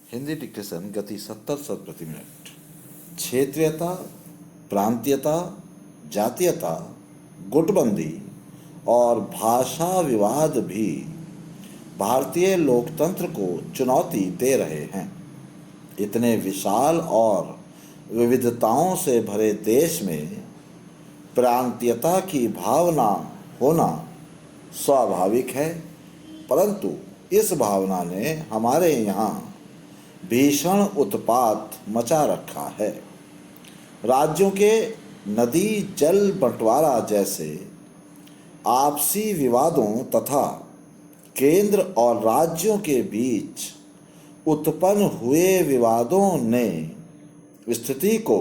Hindi dictation गति 70 शब्द प्रति मिनट। क्षेत्रीयता, प्रांतीयता, जातीयता, गुटबंदी और भाषा विवाद भी भारतीय लोकतंत्र को चुनौती दे रहे हैं। इतने विशाल और विविधताओं से भरे देश में प्रांतीयता की भावना होना स्वाभाविक है, परंतु इस भावना ने हमारे यहाँ भीषण उत्पात मचा रखा है। राज्यों के नदी जल बंटवारा जैसे आपसी विवादों तथा केंद्र और राज्यों के बीच उत्पन्न हुए विवादों ने स्थिति को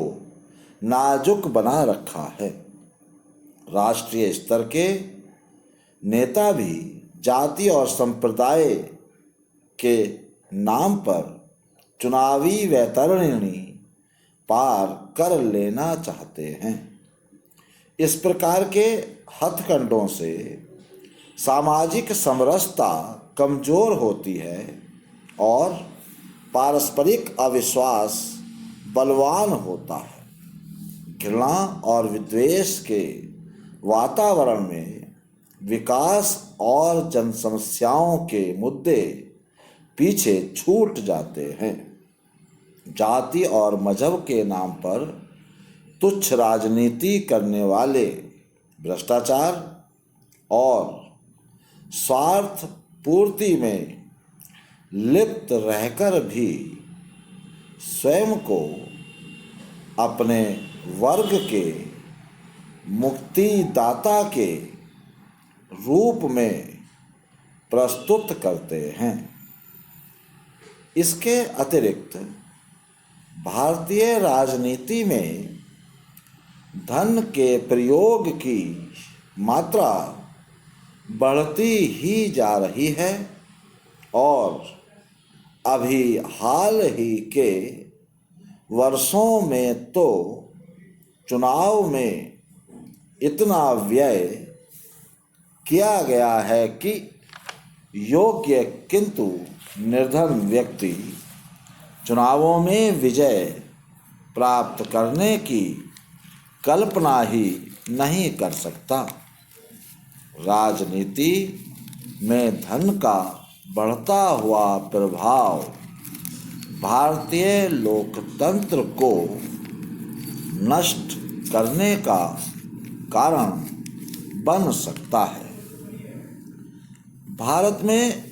नाजुक बना रखा है। राष्ट्रीय स्तर के नेता भी जाति और संप्रदाय के नाम पर चुनावी वैतरणी पार कर लेना चाहते हैं। इस प्रकार के हथकंडों से सामाजिक समरसता कमजोर होती है और पारस्परिक अविश्वास बलवान होता है। घृणा और विद्वेष के वातावरण में विकास और जन समस्याओं के मुद्दे पीछे छूट जाते हैं। जाति और मजहब के नाम पर तुच्छ राजनीति करने वाले भ्रष्टाचार और स्वार्थ पूर्ति में लिप्त रहकर भी स्वयं को अपने वर्ग के मुक्तिदाता के रूप में प्रस्तुत करते हैं। इसके अतिरिक्त भारतीय राजनीति में धन के प्रयोग की मात्रा बढ़ती ही जा रही है और अभी हाल ही के वर्षों में तो चुनाव में इतना व्यय किया गया है कि योग्य किंतु निर्धन व्यक्ति चुनावों में विजय प्राप्त करने की कल्पना ही नहीं कर सकता। राजनीति में धन का बढ़ता हुआ प्रभाव भारतीय लोकतंत्र को नष्ट करने का कारण बन सकता है। भारत में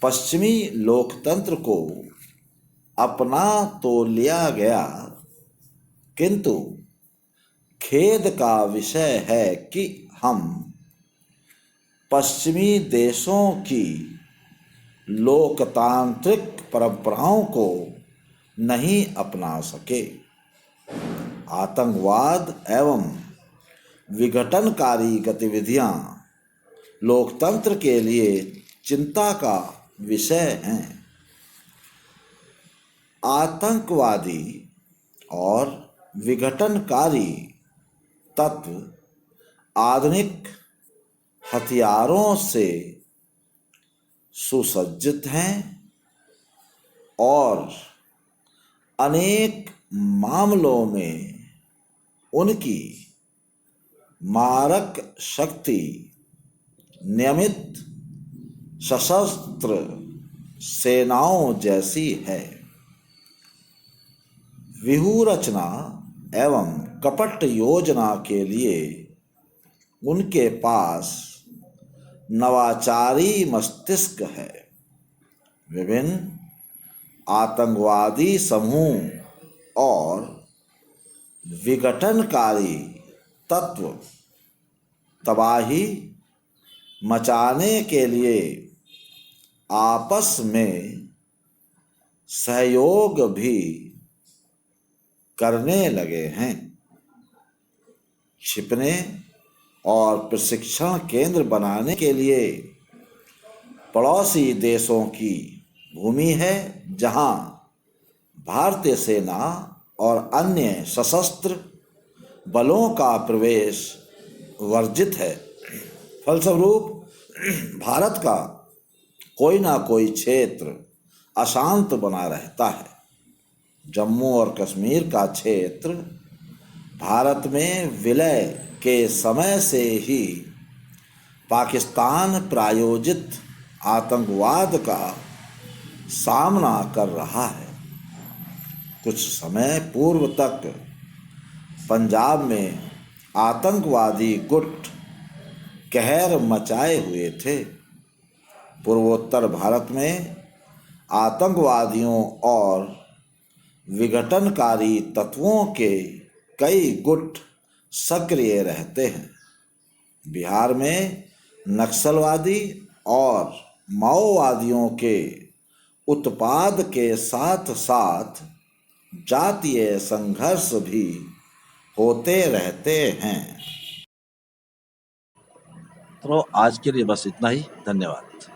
पश्चिमी लोकतंत्र को अपना तो लिया गया, किंतु खेद का विषय है कि हम पश्चिमी देशों की लोकतांत्रिक परंपराओं को नहीं अपना सके। आतंकवाद एवं विघटनकारी गतिविधियां लोकतंत्र के लिए चिंता का विषय हैं। आतंकवादी और विघटनकारी तत्व आधुनिक हथियारों से सुसज्जित हैं और अनेक मामलों में उनकी मारक शक्ति नियमित सशस्त्र सेनाओं जैसी है। व्यूह रचना एवं कपट योजना के लिए उनके पास नवाचारी मस्तिष्क है। विभिन्न आतंकवादी समूह और विघटनकारी तत्व तबाही मचाने के लिए आपस में सहयोग भी करने लगे हैं। छिपने और प्रशिक्षण केंद्र बनाने के लिए पड़ोसी देशों की भूमि है, जहां भारतीय सेना और अन्य सशस्त्र बलों का प्रवेश वर्जित है। फलस्वरूप भारत का कोई ना कोई क्षेत्र अशांत बना रहता है। जम्मू और कश्मीर का क्षेत्र भारत में विलय के समय से ही पाकिस्तान प्रायोजित आतंकवाद का सामना कर रहा है। कुछ समय पूर्व तक पंजाब में आतंकवादी गुट कहर मचाए हुए थे। पूर्वोत्तर भारत में आतंकवादियों और विघटनकारी तत्वों के कई गुट सक्रिय रहते हैं। बिहार में नक्सलवादी और माओवादियों के उत्पाद के साथ साथ जातीय संघर्ष भी होते रहते हैं। तो आज के लिए बस इतना ही। धन्यवाद।